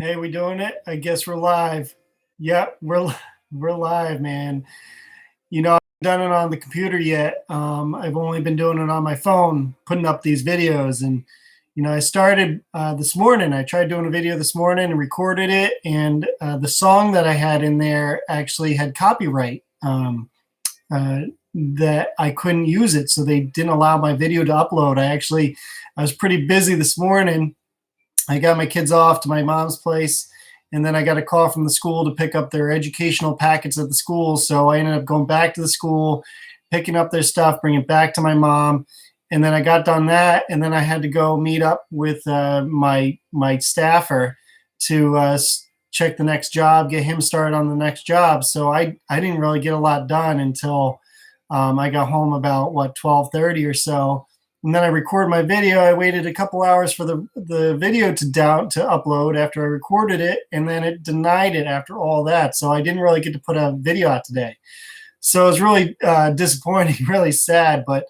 Hey, we doing it? I guess we're live. Yep, we're live, man. I haven't done it on the computer yet. I've only been doing it on my phone, putting up these videos. And I started this morning. I tried doing a video this morning and recorded it, and the song that I had in there actually had copyright. Uh, that I couldn't use it, so they didn't allow my video to upload. I was pretty busy this morning. I got my kids off to my mom's place, and then I got a call from the school to pick up their educational packets at the school. So I ended up going back to the school, picking up their stuff, bringing it back to my mom, and then I got done that, and then I had to go meet up with my staffer to check the next job, get him started on the next job. So I didn't really get a lot done until I got home about 12:30 or so, and then I recorded my video. I waited a couple hours for the video to upload after I recorded it, and then it denied it after all that. So I didn't really get to put a video out today. So it was really disappointing, really sad. But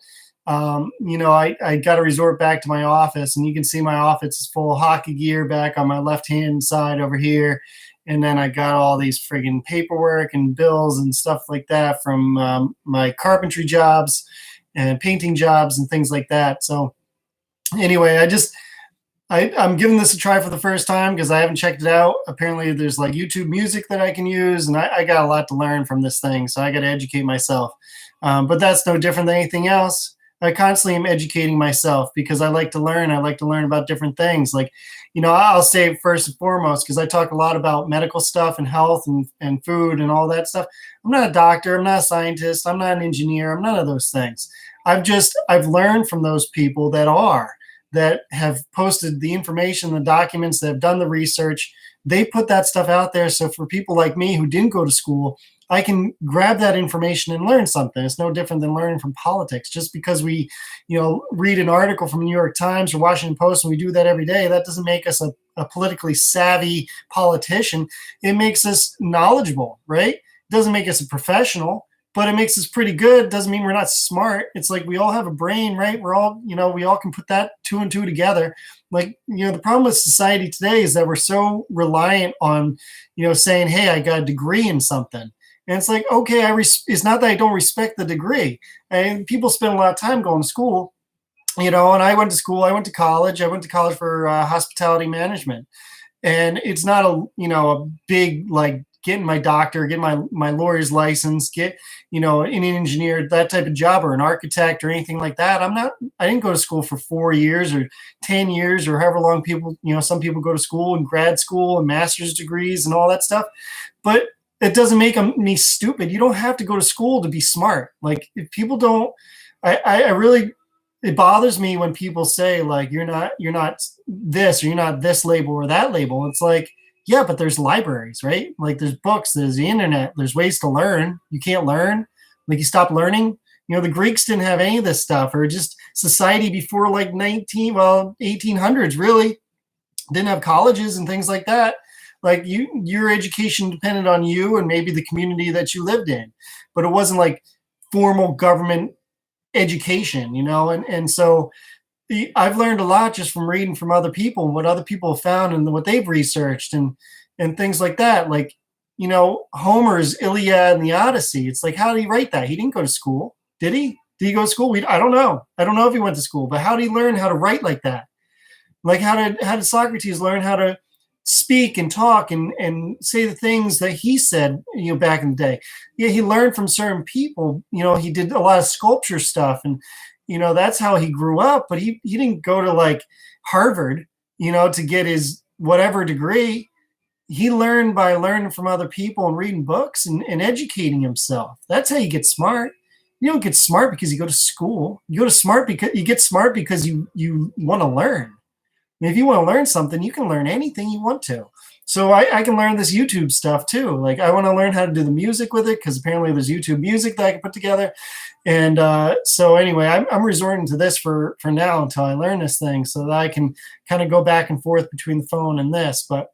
I got to resort back to my office, and you can see my office is full of hockey gear back on my left-hand side over here. And then I got all these friggin' paperwork and bills and stuff like that from my carpentry jobs and painting jobs and things like that. So anyway, I'm giving this a try for the first time because I haven't checked it out. Apparently there's like YouTube music that I can use, and I got a lot to learn from this thing, so I got to educate myself. But that's no different than anything else. I constantly am educating myself because I like to learn. I like to learn about different things. Like, I'll say first and foremost, because I talk a lot about medical stuff and health and food and all that stuff. I'm not a doctor. I'm not a scientist. I'm not an engineer. I'm none of those things. I've learned from those people that have posted the information, the documents, that have done the research. They put that stuff out there. So for people like me who didn't go to school, I can grab that information and learn something. It's no different than learning from politics. Just because we, read an article from the New York Times or Washington Post, and we do that every day, that doesn't make us a politically savvy politician. It makes us knowledgeable, right? It doesn't make us a professional, but it makes us pretty good. It doesn't mean we're not smart. It's like we all have a brain, right? We're all, we all can put that two and two together. Like, the problem with society today is that we're so reliant on, saying, hey, I got a degree in something. And it's like, okay, it's not that I don't respect the degree. And people spend a lot of time going to school, and I went to school. I went to college. I went to college for hospitality management. And it's not a big, like, getting my doctor, getting my lawyer's license, get, an engineer, that type of job, or an architect or anything like that. I didn't go to school for 4 years or 10 years or however long some people go to school and grad school and master's degrees and all that stuff. But it doesn't make me stupid. You don't have to go to school to be smart. Like, if people don't, I really, it bothers me when people say, like, you're not this, or you're not this label or that label. It's like, yeah, but there's libraries, right? Like, there's books, there's the internet, there's ways to learn. You can't learn. Like, you stop learning. The Greeks didn't have any of this stuff, or just society before like 1800s really didn't have colleges and things like that. Like, your education depended on you and maybe the community that you lived in, but it wasn't like formal government education, and so I've learned a lot just from reading from other people and what other people have found and what they've researched and things like that. Like, Homer's Iliad and the Odyssey. It's like, how did he write that? He didn't go to school. Did he? Did he go to school? I don't know. I don't know if he went to school, but how did he learn how to write like that? Like, how did Socrates learn how to speak and talk and say the things that he said, back in the day? Yeah, he learned from certain people. He did a lot of sculpture stuff, and that's how he grew up. But he didn't go to like Harvard, to get his whatever degree. He learned by learning from other people and reading books and educating himself. That's how you get smart. You don't get smart because you go to school. You get smart because you want to learn. If you want to learn something, you can learn anything you want to. So I can learn this YouTube stuff too. Like, I want to learn how to do the music with it, because apparently there's YouTube music that I can put together. And so anyway, I'm resorting to this for now until I learn this thing, so that I can kind of go back and forth between the phone and this. But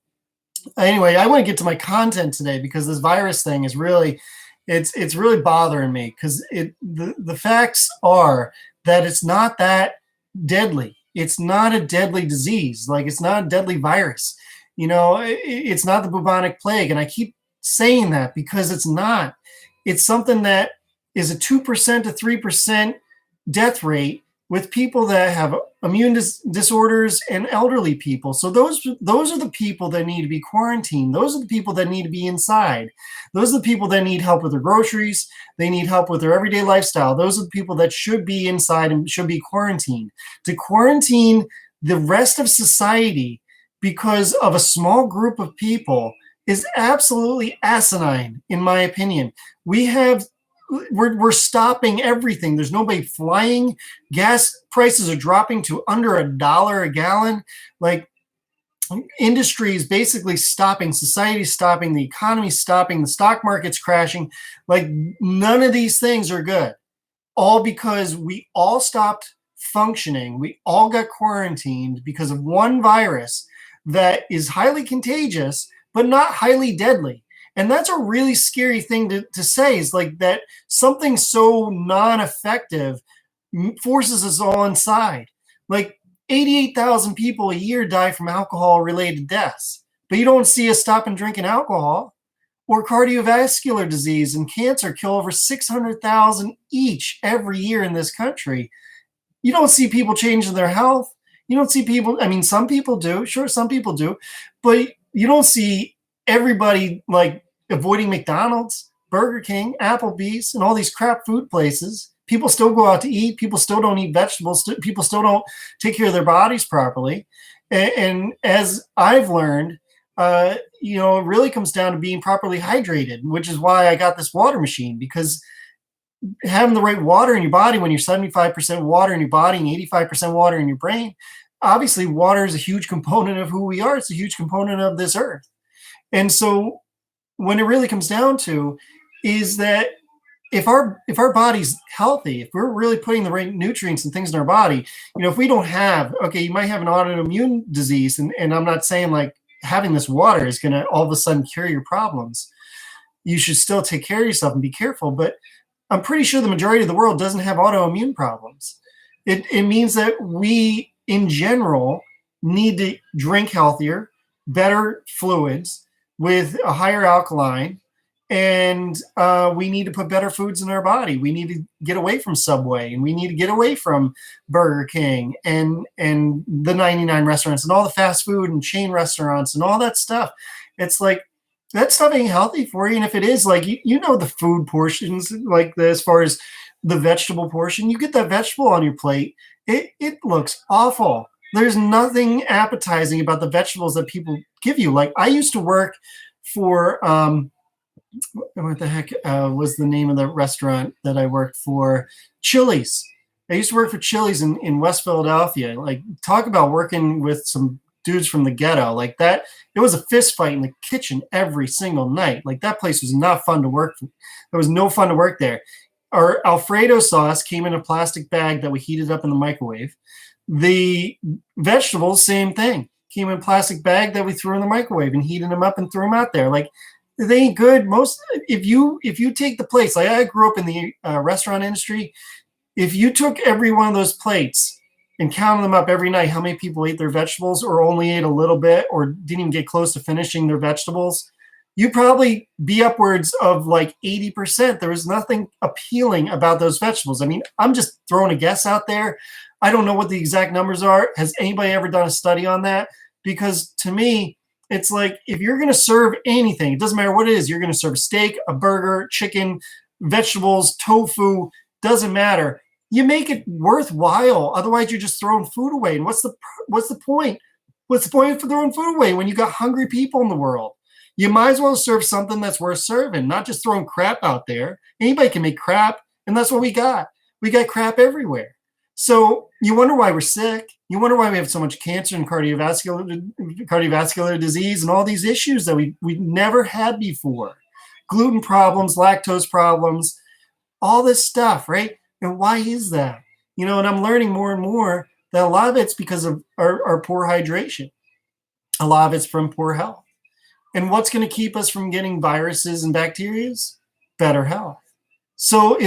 anyway, I want to get to my content today, because this virus thing is really, it's really bothering me, because the facts are that it's not that deadly. It's not a deadly disease. Like, it's not a deadly virus. It's not the bubonic plague. And I keep saying that because it's not. It's something that is a 2% to 3% death rate with people that have immune disorders and elderly people. So those are the people that need to be quarantined. Those are the people that need to be inside. Those are the people that need help with their groceries. They need help with their everyday lifestyle. Those are the people that should be inside and should be quarantined. To quarantine the rest of society because of a small group of people is absolutely asinine, in my opinion. We're stopping everything. There's nobody flying. Gas prices are dropping to under $1 a gallon. Like, industry is basically stopping. Society's stopping. The economy's stopping. The stock market's crashing. Like, none of these things are good. All because we all stopped functioning. We all got quarantined because of one virus that is highly contagious, but not highly deadly. And that's a really scary thing to say, is like that something so non-effective forces us all inside. Like 88,000 people a year die from alcohol-related deaths, but you don't see us stopping drinking alcohol. Or cardiovascular disease and cancer kill over 600,000 each every year in this country. You don't see people changing their health. You don't see people, I mean, some people do, sure, some people do, but you don't see everybody like avoiding McDonald's, Burger King, Applebee's, and all these crap food places. People still go out to eat. People still don't eat vegetables. People still don't take care of their bodies properly. And as I've learned, it really comes down to being properly hydrated, which is why I got this water machine, because having the right water in your body, when you're 75% water in your body and 85% water in your brain, obviously water is a huge component of who we are. It's a huge component of this earth. And so when it really comes down to is that if our body's healthy, if we're really putting the right nutrients and things in our body, if we don't have, okay, you might have an autoimmune disease, and I'm not saying like having this water is going to all of a sudden cure your problems. You should still take care of yourself and be careful, but I'm pretty sure the majority of the world doesn't have autoimmune problems. It means that we, in general, need to drink healthier, better fluids with a higher alkaline, and we need to put better foods in our body. We need to get away from Subway, and we need to get away from Burger King and the 99 restaurants and all the fast food and chain restaurants and all that stuff. It's like, that stuff ain't healthy for you. And if it is, like, the food portions, like as far as the vegetable portion, you get that vegetable on your plate, it looks awful. There's nothing appetizing about the vegetables that people give you. Like, I used to work for, what the heck was the name of the restaurant that I worked for? Chili's. I used to work for Chili's in West Philadelphia. Like, talk about working with some dudes from the ghetto. Like that, it was a fist fight in the kitchen every single night. Like, that place was not fun to work for. There was no fun to work there. Our Alfredo sauce came in a plastic bag that we heated up in the microwave. The vegetables, same thing, came in a plastic bag that we threw in the microwave and heated them up and threw them out there. Like, they ain't good. Most, if you take the plates, like I grew up in the restaurant industry, if you took every one of those plates and counted them up every night, how many people ate their vegetables or only ate a little bit or didn't even get close to finishing their vegetables, you'd probably be upwards of like 80%. There was nothing appealing about those vegetables. I mean, I'm just throwing a guess out there. I don't know what the exact numbers are. Has anybody ever done a study on that? Because to me, it's like, if you're going to serve anything, it doesn't matter what it is, you're going to serve a steak, a burger, chicken, vegetables, tofu, doesn't matter. You make it worthwhile. Otherwise, you're just throwing food away. And what's the point? What's the point for throwing food away when you got hungry people in the world? You might as well serve something that's worth serving, not just throwing crap out there. Anybody can make crap, and that's what we got. We got crap everywhere. So you wonder why we're sick. You wonder why we have so much cancer and cardiovascular disease and all these issues that we never had before. Gluten problems, lactose problems, all this stuff, right? And why is that? And I'm learning more and more that a lot of it's because of our poor hydration. A lot of it's from poor health. And what's going to keep us from getting viruses and bacteria? Better health. So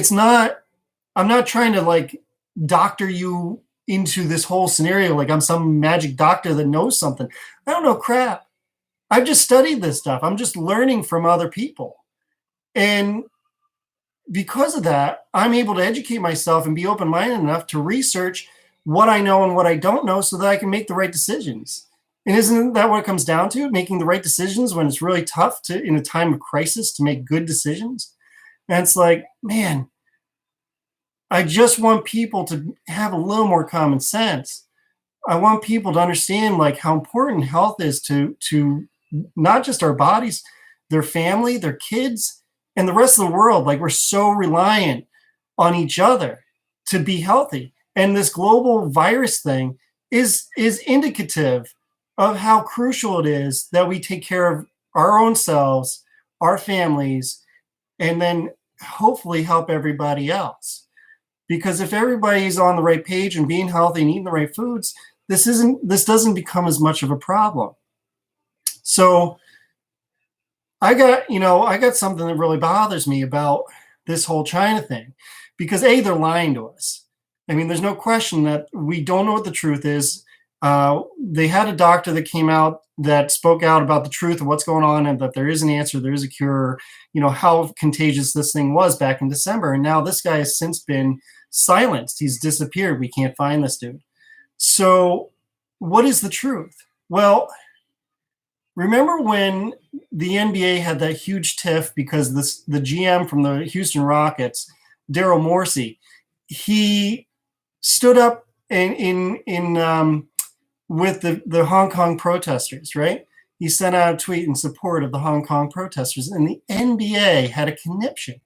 I'm not trying to like doctor you into this whole scenario like I'm some magic doctor that knows something. I don't know crap. I've just studied this stuff. I'm just learning from other people. And because of that, I'm able to educate myself and be open-minded enough to research what I know and what I don't know so that I can make the right decisions. And isn't that what it comes down to? Making the right decisions when it's really tough to, in a time of crisis, to make good decisions. And it's like, man, I just want people to have a little more common sense. I want people to understand like how important health is to not just our bodies, their family, their kids, and the rest of the world. Like we're so reliant on each other to be healthy. And this global virus thing is indicative of how crucial it is that we take care of our own selves, our families, and then hopefully help everybody else. Because if everybody's on the right page and being healthy and eating the right foods, this doesn't become as much of a problem. So I got something that really bothers me about this whole China thing, because they're lying to us. I mean, there's no question that we don't know what the truth is. They had a doctor that came out that spoke out about the truth of what's going on and that there is an answer, there is a cure, how contagious this thing was back in December. And now this guy has since been silenced. He's disappeared. We can't find this dude. So what is the truth? Well, remember when the NBA had that huge tiff because the GM from the Houston Rockets, Daryl Morey, he stood up with the Hong Kong protesters, right? He sent out a tweet in support of the Hong Kong protesters, and the NBA had a conniption,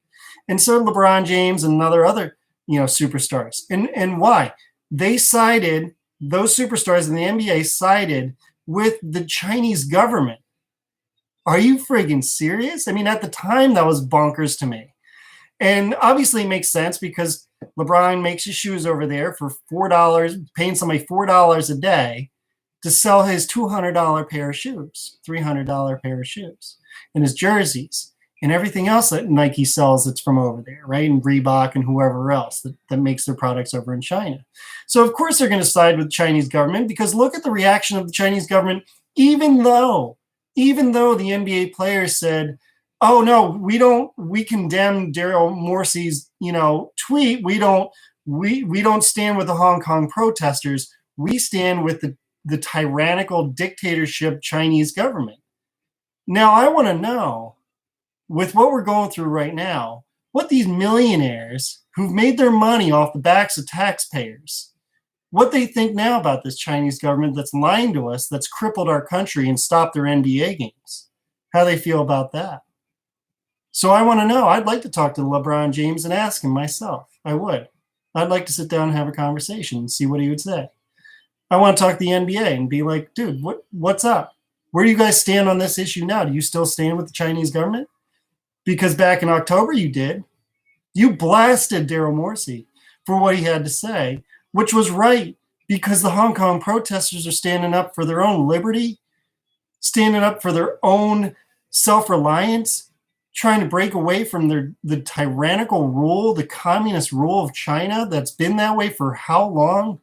and so did LeBron James and other superstars. And why? They sided, those superstars in the NBA sided with the Chinese government. Are you friggin' serious? I mean, at the time, that was bonkers to me. And obviously it makes sense because LeBron makes his shoes over there for $4, paying somebody $4 a day to sell his $200 pair of shoes, $300 pair of shoes, and his jerseys, and everything else that Nike sells that's from over there, right? And Reebok and whoever else that makes their products over in China. So of course they're going to side with the Chinese government, because look at the reaction of the Chinese government, even though the NBA players said, oh no, we condemn Daryl Morey's, tweet. We don't stand with the Hong Kong protesters. We stand with the tyrannical dictatorship Chinese government. Now I want to know, with what we're going through right now, what these millionaires who've made their money off the backs of taxpayers, what they think now about this Chinese government that's lying to us, that's crippled our country and stopped their NBA games, how they feel about that. So I want to know. I'd like to talk to LeBron James and ask him myself. I would. I'd like to sit down and have a conversation and see what he would say. I want to talk to the NBA and be like, dude, what's up? Where do you guys stand on this issue now? Do you still stand with the Chinese government? Because back in October you did. You blasted Daryl Morey for what he had to say, which was right, because the Hong Kong protesters are standing up for their own liberty, standing up for their own self-reliance, trying to break away from the tyrannical rule, the communist rule of China that's been that way for how long?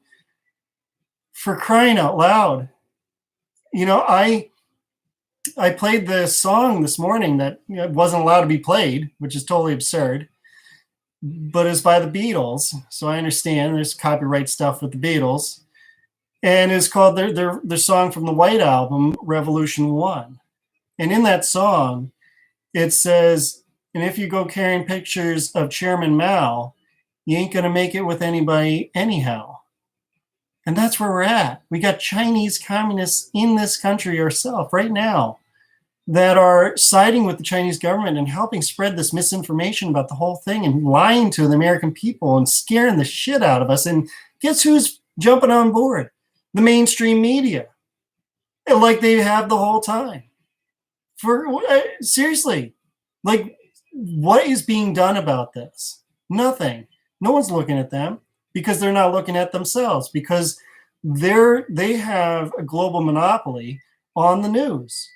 For crying out loud. I played the song this morning that wasn't allowed to be played, which is totally absurd, but it's by the Beatles. So I understand there's copyright stuff with the Beatles, and it's called their song from the White Album, Revolution 1. And in that song, it says, and if you go carrying pictures of Chairman Mao, you ain't going to make it with anybody anyhow. And that's where we're at. We got Chinese communists in this country ourselves right now that are siding with the Chinese government and helping spread this misinformation about the whole thing and lying to the American people and scaring the shit out of us. And guess who's jumping on board? The mainstream media, like they have the whole time. Seriously, like, what is being done about this? Nothing. No one's looking at them, because they're not looking at themselves, because they have a global monopoly on the news.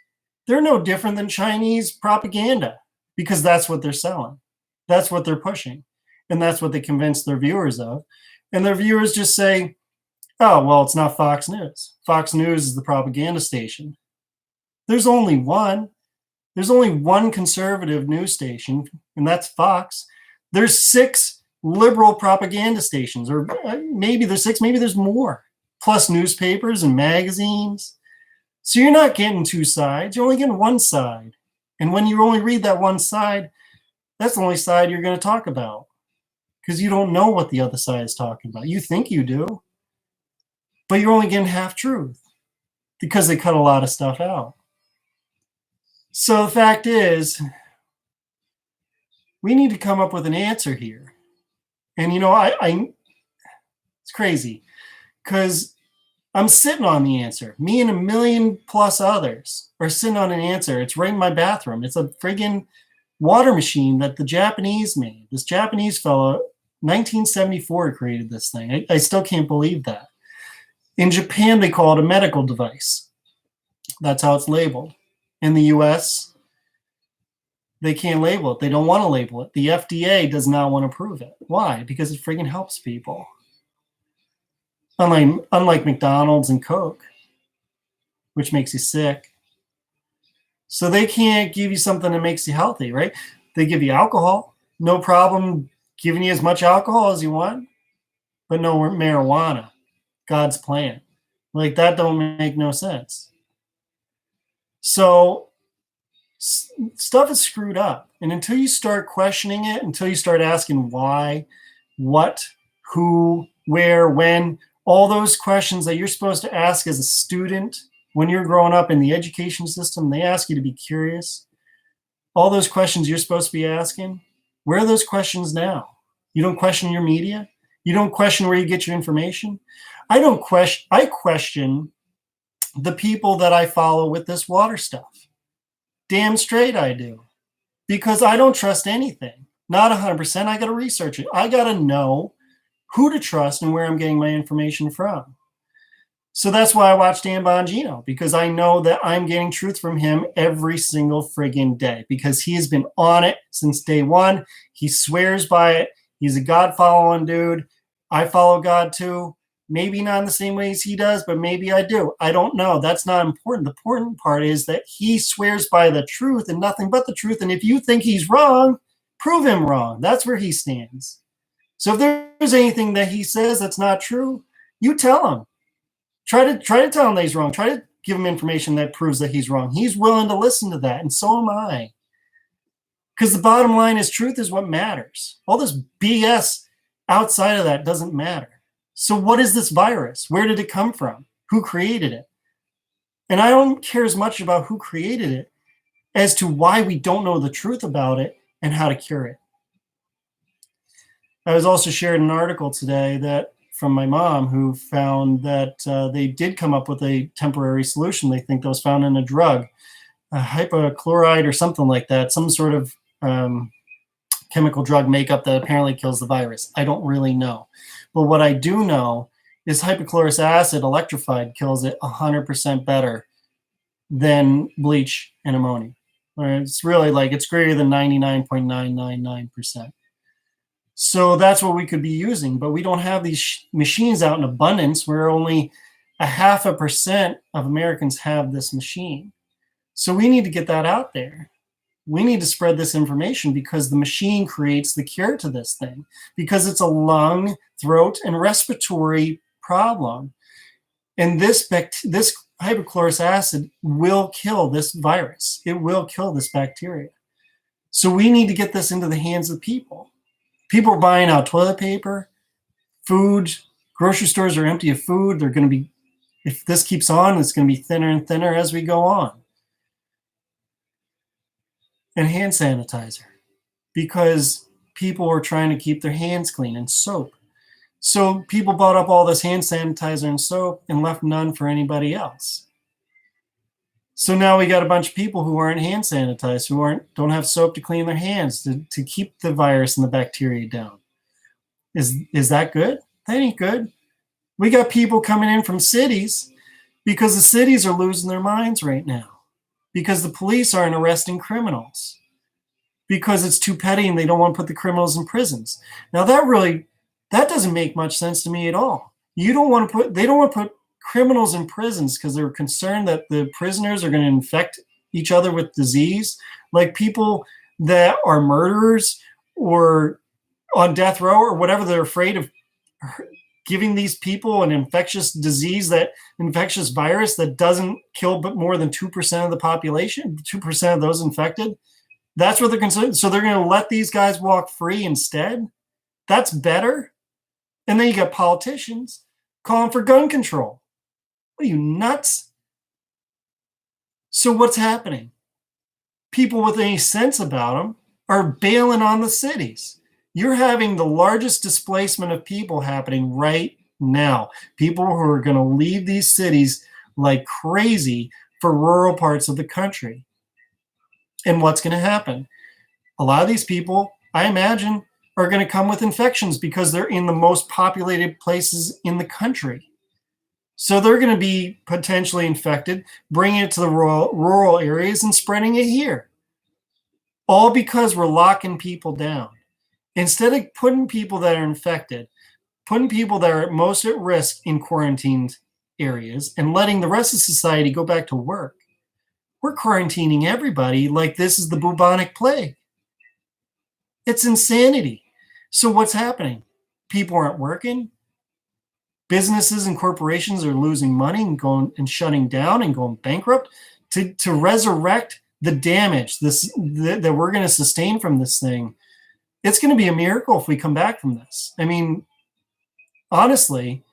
They're no different than Chinese propaganda, because that's what they're selling. That's what they're pushing. And that's what they convince their viewers of. And their viewers just say, oh, well, it's not Fox News. Fox News is the propaganda station. There's only one. There's only one conservative news station, and that's Fox. There's 6 liberal propaganda stations, or maybe there's 6, maybe there's more, plus newspapers and magazines. So you're not getting 2 sides, you're only getting one side. And when you only read that one side, that's the only side you're going to talk about, because you don't know what the other side is talking about. You think you do, but you're only getting half truth because they cut a lot of stuff out. So the fact is, we need to come up with an answer here. And it's crazy because I'm sitting on the answer. Me and a million plus others are sitting on an answer. It's right in my bathroom. It's a friggin' water machine that the Japanese made. This Japanese fellow, 1974, created this thing. I still can't believe that. In Japan, they call it a medical device. That's how it's labeled. In the US, they can't label it. They don't want to label it. The FDA does not want to approve it. Why? Because it friggin' helps people. Unlike McDonald's and Coke, which makes you sick. So they can't give you something that makes you healthy, right? They give you alcohol. No problem giving you as much alcohol as you want, but no marijuana. God's plan. Like, that don't make no sense. So stuff is screwed up. And until you start questioning it, until you start asking why, what, who, where, when, all those questions that you're supposed to ask as a student when you're growing up in the education system, they ask you to be curious. All those questions you're supposed to be asking, where are those questions now? You don't question your media? You don't question where you get your information? I question the people that I follow with this water stuff. Damn straight I do. Because I don't trust anything. Not 100%. I got to research it. I got to know who to trust and where I'm getting my information from. So that's why I watch Dan Bongino, because I know that I'm getting truth from him every single friggin' day, because he has been on it since day one. He swears by it. He's a God-following dude. I follow God too. Maybe not in the same ways he does, but maybe I do. I don't know. That's not important. The important part is that he swears by the truth and nothing but the truth. And if you think he's wrong, prove him wrong. That's where he stands. So if there's anything that he says that's not true, you tell him. Try to tell him that he's wrong. Try to give him information that proves that he's wrong. He's willing to listen to that, and so am I. Because the bottom line is truth is what matters. All this BS outside of that doesn't matter. So what is this virus? Where did it come from? Who created it? And I don't care as much about who created it as to why we don't know the truth about it and how to cure it. I was also shared an article today that from my mom, who found that they did come up with a temporary solution. They think that was found in a drug, a hypochlorite or something like that, some sort of chemical drug makeup that apparently kills the virus. I don't really know. But what I do know is hypochlorous acid electrified kills it 100% better than bleach and ammonia. It's really it's greater than 99.999%. So that's what we could be using, but we don't have these machines out in abundance where only 0.5% of Americans have this machine. So we need to get that out there. We need to spread this information, because the machine creates the cure to this thing, because it's a lung, throat, and respiratory problem. And this hypochlorous acid will kill this virus. It will kill this bacteria. So we need to get this into the hands of people. People are buying out toilet paper, food. Grocery stores are empty of food. They're going to be, if this keeps on, it's going to be thinner and thinner as we go on. And hand sanitizer, because people are trying to keep their hands clean, and soap. So people bought up all this hand sanitizer and soap and left none for anybody else. So now we got a bunch of people who aren't hand sanitized, who don't have soap to clean their hands to keep the virus and the bacteria down. Is that good? That ain't good. We got people coming in from cities, because the cities are losing their minds right now, because the police aren't arresting criminals, because it's too petty and they don't want to put the criminals in prisons. Now that doesn't make much sense to me at all. They don't want to put criminals in prisons because they're concerned that the prisoners are going to infect each other with disease, like people that are murderers or on death row or whatever. They're afraid of giving these people an infectious disease, that infectious virus that doesn't kill but more than 2% of the population, 2% of those infected. That's what they're concerned. So they're going to let these guys walk free instead. That's better. And then you got politicians calling for gun control. What are you, nuts? So what's happening? People with any sense about them are bailing on the cities. You're having the largest displacement of people happening right now. People who are going to leave these cities like crazy for rural parts of the country. And what's going to happen? A lot of these people, I imagine, are going to come with infections because they're in the most populated places in the country. So they're going to be potentially infected, bringing it to the rural areas and spreading it here. All because we're locking people down. Instead of putting people that are infected, putting people that are most at risk in quarantined areas and letting the rest of society go back to work, we're quarantining everybody like this is the bubonic plague. It's insanity. So what's happening? People aren't working. Businesses and corporations are losing money and going and shutting down and going bankrupt. To resurrect the damage that we're going to sustain from this thing, it's going to be a miracle if we come back from this. I mean, honestly,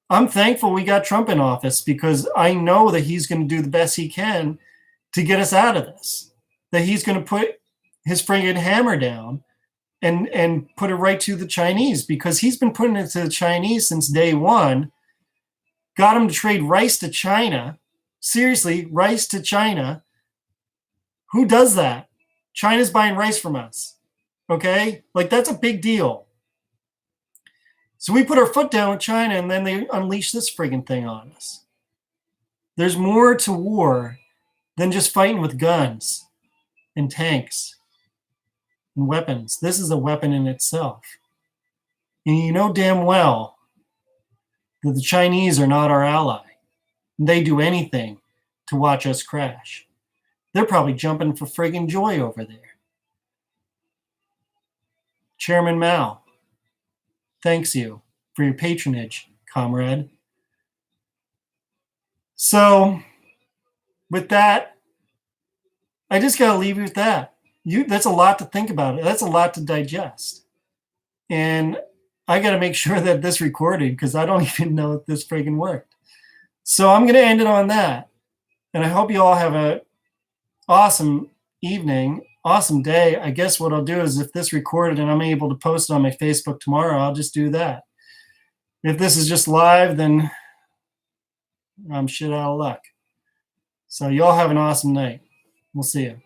I'm thankful we got Trump in office because I know that he's going to do the best he can to get us out of this, that he's going to put his friggin' hammer down and put it right to the Chinese, because he's been putting it to the Chinese since day one, got them to trade rice to China. Seriously, rice to China. Who does that? China's buying rice from us. Okay? Like, that's a big deal. So we put our foot down with China, and then they unleash this friggin' thing on us. There's more to war than just fighting with guns and tanks and weapons. This is a weapon in itself. And you know damn well that the Chinese are not our ally. They do anything to watch us crash. They're probably jumping for friggin' joy over there. Chairman Mao, thanks you for your patronage, comrade. So, with that, I just got to leave you with that. That's a lot to think about. That's a lot to digest. And I got to make sure that this recorded, because I don't even know if this friggin' worked. So I'm going to end it on that. And I hope you all have an awesome evening, awesome day. I guess what I'll do is, if this recorded and I'm able to post it on my Facebook tomorrow, I'll just do that. If this is just live, then I'm shit out of luck. So y'all have an awesome night. We'll see you.